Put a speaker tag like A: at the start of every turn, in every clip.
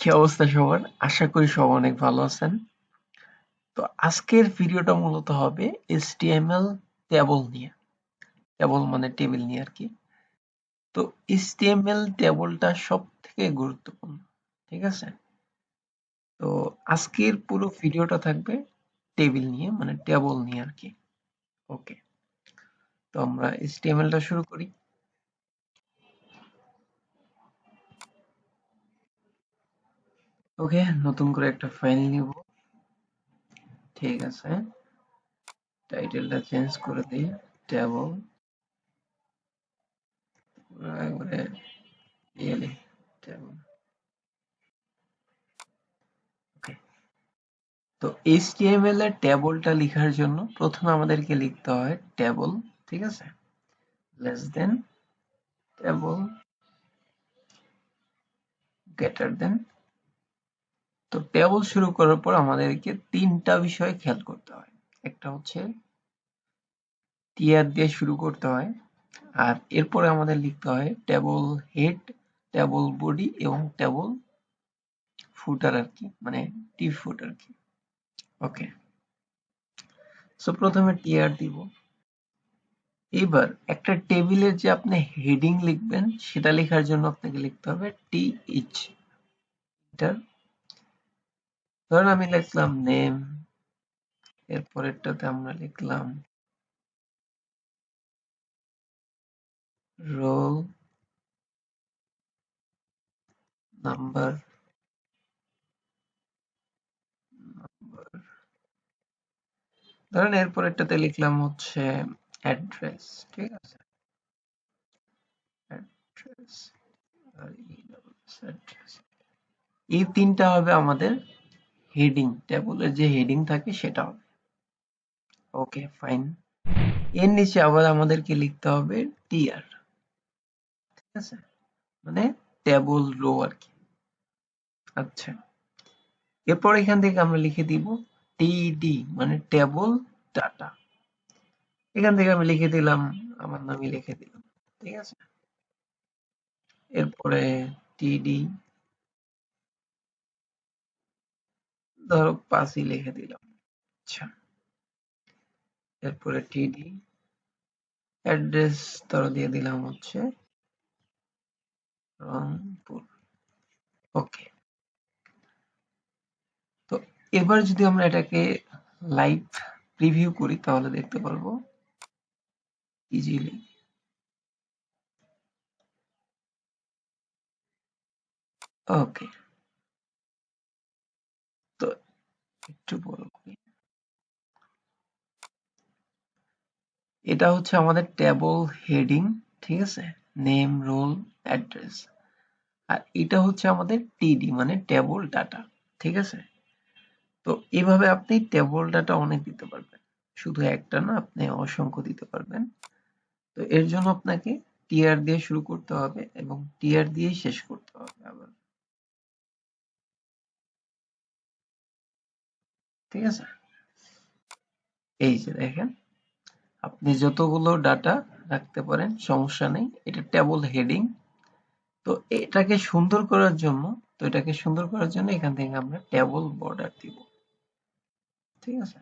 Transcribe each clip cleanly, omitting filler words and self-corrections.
A: কি অবস্থা সবার? আশা করি সবাই অনেক ভালো আছেন। তো আজকের ভিডিওটা মূলত হবে HTML ট্যাবল নিয়ে। ট্যাবল মানে টেবিল নিয়ে আরকি। তো HTML ট্যাবলটা সবথেকে গুরুত্বপূর্ণ। ঠিক আছে? তো আজকের পুরো ভিডিওটা থাকবে টেবিল নিয়ে মানে ট্যাবল নিয়ে আরকি। ওকে। তো আমরা HTML টা শুরু করি। ওকে, নতুন করে একটা ফাইল নিব। ঠিক আছে। টাইটেলটা চেঞ্জ করে দিই। ট্যাবল একবারে রিয়েলি ট্যাবল। ওকে। তো HTML এর ট্যাবলটা লিখার জন্য প্রথমে আমাদেরকে লিখতে হয় ট্যাবল, ঠিক আছে? Less than table greater than. তো ট্যাবল শুরু করার পর আমাদেরকে তিনটা বিষয় খেয়াল করতে হয়। একটা হচ্ছে টিয়ার দিয়ে শুরু করতে হয়, আর এরপরে আমাদের লিখতে হয় ট্যাবল হেড, ট্যাবল বডি এবং ট্যাবল ফুটার আর কি, মানে টি ফুট আর কি। ওকে, সো প্রথমে টিয়ার দিব। এবার একটা টেবিলের যে আপনি হেডিং লিখবেন সেটা লেখার জন্য আপনাকে লিখতে হবে টিএইচ। এটার ধরেন আমি লিখলাম নেম, এর পরেরটাতে আমরা লিখলাম রোল নাম্বার, ধরেন এর পরেরটাতে লিখলাম হচ্ছে অ্যাড্রেস, ঠিক আছে? অ্যাড্রেস আর অ্যাড্রেস, এই তিনটা হবে আমাদের হেডিং, টেবিলের যে হেডিং থাকে সেটা হবে। Okay fine. এর নিচে আবার আমাদেরকে লিখতে হবে টিআর, ঠিক আছে? মানে টেবল রো আর কি। আচ্ছা, এরপর এখান থেকে আমরা লিখে দিব টিডি মানে টেবল ডাটা। এখান থেকে আমি লিখে দিলাম আমার নামই লিখে দিলাম, ঠিক আছে? এরপরে টিডি ধরো 5ই লিখে দিলাম। আচ্ছা, এরপরে টিডি অ্যাড্রেস ধরো দিয়ে দিলাম হচ্ছে রংপুর। ওকে। তো এবার যদি আমরা এটাকে লাইভ প্রিভিউ করি তাহলে দেখতে পারবো ইজিলি। ওকে, তো একটু বড় করি। এটা হচ্ছে আমাদের ট্যাবল হেডিং, ঠিক আছে? Name, role, address. আর এটা হচ্ছে আমাদের টিডি মানে টেবল ডাটা, ঠিক আছে? তো এভাবে আপনি টেবল ডাটা অনেক দিতে পারবেন, শুধু একটা না, আপনি অসংখ্য দিতে পারবেন। তো এর জন্য আপনাকে টিআর দিয়ে শুরু করতে হবে এবং টিআর দিয়েই শেষ করতে হবে আবার, ঠিক আছে? এই যে দেখেন, আপনি যতগুলো ডাটা রাখতে পারেন সমস্যা নেই, এটা টেবল হেডিং। তো এটাকে সুন্দর করার জন্য এখান থেকে আমরা টেবল বর্ডার দিব, ঠিক আছে?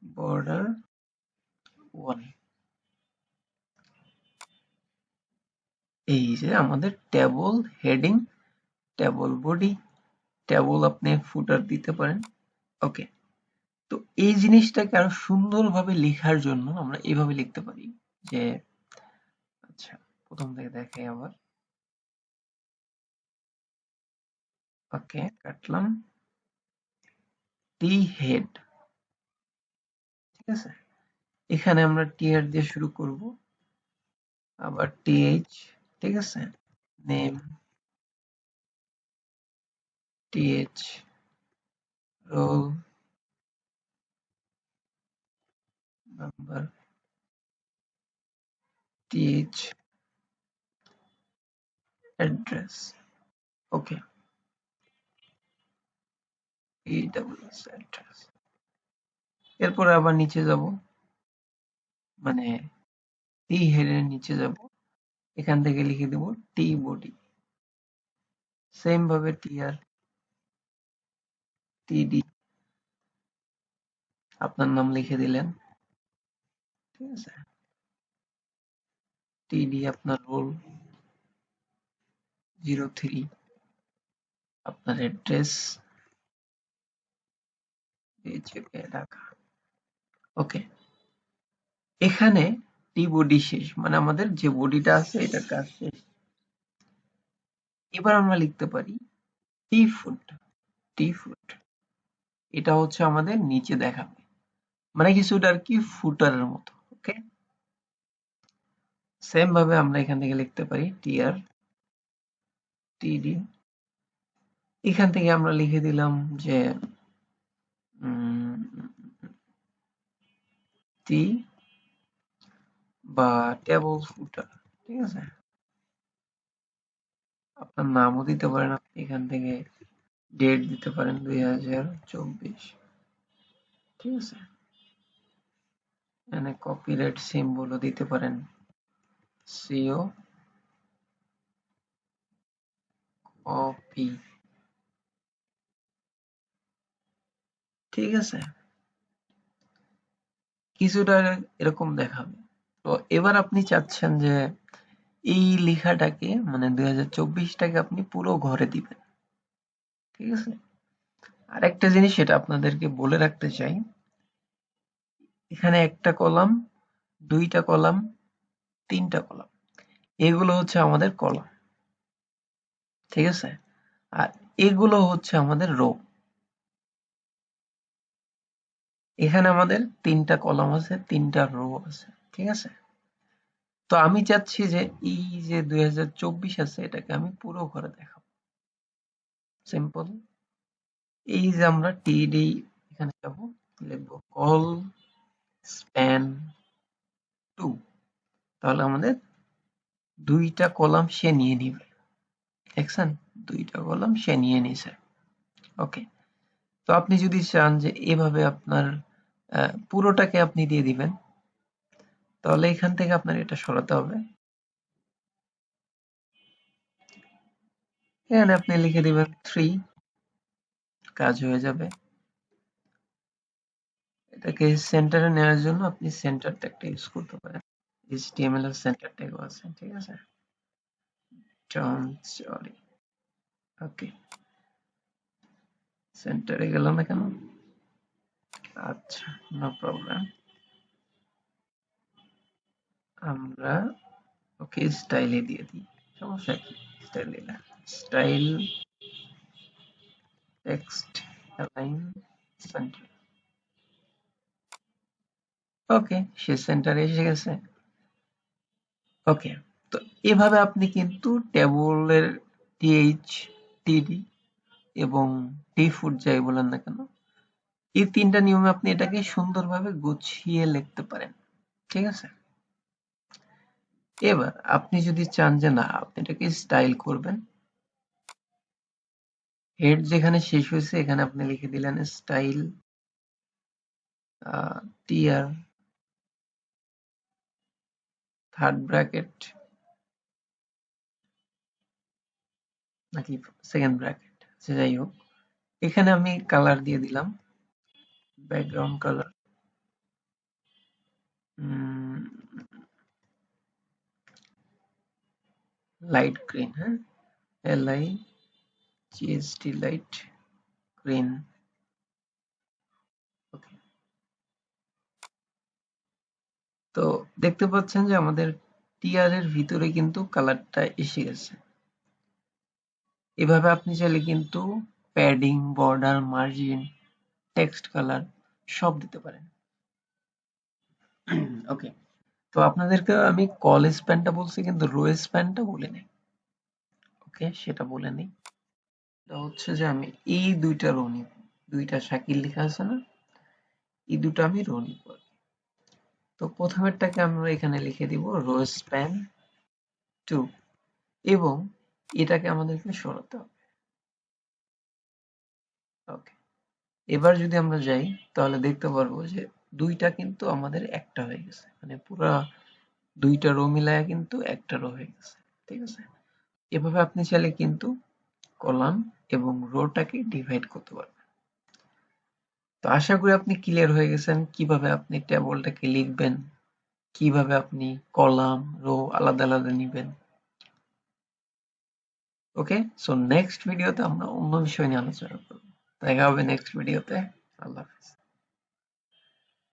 A: বর্ডার 1। এই যে আমাদের table heading, table body, table আপনি ফুটার দিতে পারেন। ওকে। তো এই জিনিসটাকে আরো সুন্দরভাবে লেখার জন্য আমরা এভাবে লিখতে পারি যে, আচ্ছা, প্রথম থেকে দেখাই আবার। ওকে, কাটলাম। টি হেড, ঠিক আছে? এখানে আমরা টিআর দিয়ে শুরু করব, আবার টিএইচ, ঠিক আছে? নেম, টিএইচ, রোল নাম্বার, টিএইচ, অ্যাড্রেস। Okay, EWS address. এরপরে আবার নিচে যাব, মানে টি হেডের নিচে যাব, এখান থেকে লিখে দেব টি বডি, সেম ভাবে টিআর টিডি আপনার নাম লিখে দিলেন, ঠিক আছে। টিডি আপনার রোল 03, আপনার অ্যাড্রেস ঢাকা। ওকে, এখানে টি বডি শেষ, মানে আমাদের যে বডিটা আছে এটার কাজ শেষ। এবার আমরা লিখতে পারি টি ফুট। টি ফুট এটা হচ্ছে আমাদের নিচে দেখাবে, মানে কিছুটা আর কি ফুটারের মতো। ওকে, সেম ভাবে আমরা এখান থেকে লিখতে পারি টিআর টিডি। এখান থেকে আমরা লিখে দিলাম যে টি বা টেবল ফুটার, ঠিক আছে। আপনার নামও দিতে পারেন, আপনি এখান থেকে ডেট দিতে পারেন 2024, ঠিক আছে। এখানে কপিরাইট সিম্বলও দিতে পারেন, সিও কপি, ঠিক আছে। কিছুটা এরকম দেখাবে। তো এবার আপনি চাচ্ছেন যে এই লেখাটাকে মানে 2024টাকে আপনি পুরো ঘরে দিবেন, ঠিক আছে। আরেকটা জিনিস সেটা আপনাদেরকে বলে রাখতে চাই, এখানে একটা কলাম, দুইটা কলাম, তিনটা কলাম, এগুলো হচ্ছে আমাদের কলাম, ঠিক আছে। আর এগুলো হচ্ছে আমাদের রো। এখানে আমাদের তিনটা কলাম আছে, তিনটা রো আছে, ঠিক আছে। তো আমি চাচ্ছি যে এই যে 2024 আছে এটাকে আমি পুরো ঘরে দেখাবো। সিম্পল, এই যে আমরা টিডি এখানে যাব, লিখবো কল স্প্যান 2, তাহলে আমাদের দুইটা কলাম সে নিয়ে নিবে, দেখছেন, দুইটা কলাম সে নিয়ে নিছে। ওকে, তো আপনি যদি চান যে এভাবে আপনার পুরোটাকে আপনি দিয়ে দিবেন, তাহলে এখান থেকে আপনার এটা সরাতে হবে। এখানে আপনি লিখে দিবেন 3, কাজ হয়ে যাবে। এটাকে সেন্টারে নেওয়ার জন্য আপনি সেন্টার ট্যাগটা ইউজ করতে পারেন, HTML এর সেন্টার ট্যাগও আছে, ঠিক আছে। সরি, ওকে, সেন্টারে গেল না কেন? আচ্ছা, নো প্রবলেম। আমরা ওকে স্টাইলে দিয়ে দিই, সমস্যা কি, স্টাইল দিলাম, স্টাইল টেক্সট অ্যালাইন সেন্টার। ওকে, সে সেন্টারে এসে গেছে। ওকে, তো এভাবে আপনি কিন্তু টেবলের টিএইচ, টিডি এবং টি ফুড যাই বলেন না কেন, এই তিনটা নিয়মে আপনি এটাকে সুন্দরভাবে গুছিয়ে লিখতে পারেন, ঠিক আছে। এবার আপনি যদি চান যে না আপনি এটাকে স্টাইল করবেন, হেড যেখানে শেষ হয়েছে এখানে আপনি লিখে দিলেন স্টাইল টিআর থার্ড ব্র্যাকেট নাকি সেকেন্ড ব্র্যাকেট, যাই হোক, এখানে আমি কালার দিয়ে দিলাম ব্যাকগ্রাউন্ড কালার লাইট গ্রিন, হ্যাঁ, LIGHT লাইট গ্রিন। ওকে, তো দেখতে পাচ্ছেন যে আমাদের টিআর এর ভিতরে কিন্তু কালারটা এসে গেছে। এভাবে আপনি চাইলে কিন্তু padding, border, margin, text colour সব দিতে পারেন। ওকে, তো আপনাদেরকে আমি কল স্প্যানটা বলছি কিন্তু রো স্প্যানটা বলে নেই। ওকে, সেটা বলে নেই। এটা হচ্ছে যে আমি এই দুইটা রো নিব, দুইটা শাকিল লেখা আছে না, এই দুটো আমি রো নিব। তো প্রথমেরটাকে আমরা এখানে লিখে দিব রো স্প্যান 2 এবং এটাকে আমাদেরকে সরাতে হবে। ওকে, এবার যদি আমরা যাই তাহলে দেখতে পারবো যে দুইটা কিন্তু আমাদের একটা হয়ে গেছে, মানে পুরা দুইটা রো মিলায়া কিন্তু একটা রো হয়ে গেছে, ঠিক আছে। এভাবে আপনি চাইলে কিন্তু কলাম এবং রোটাকে ডিভাইড করতে পারবেন। তো আশা করি আপনি ক্লিয়ার হয়ে গেছেন কিভাবে আপনি টেবলটাকে লিখবেন, কিভাবে আপনি কলাম রো আলাদা আলাদা নিবেন। ওকে, সো নেক্সট ভিডিওতে আমরা অন্য বিষয় নিয়ে আলোচনা করব। দেখা হবে নেক্সট ভিডিওতে। আল্লাহ হাফেজ।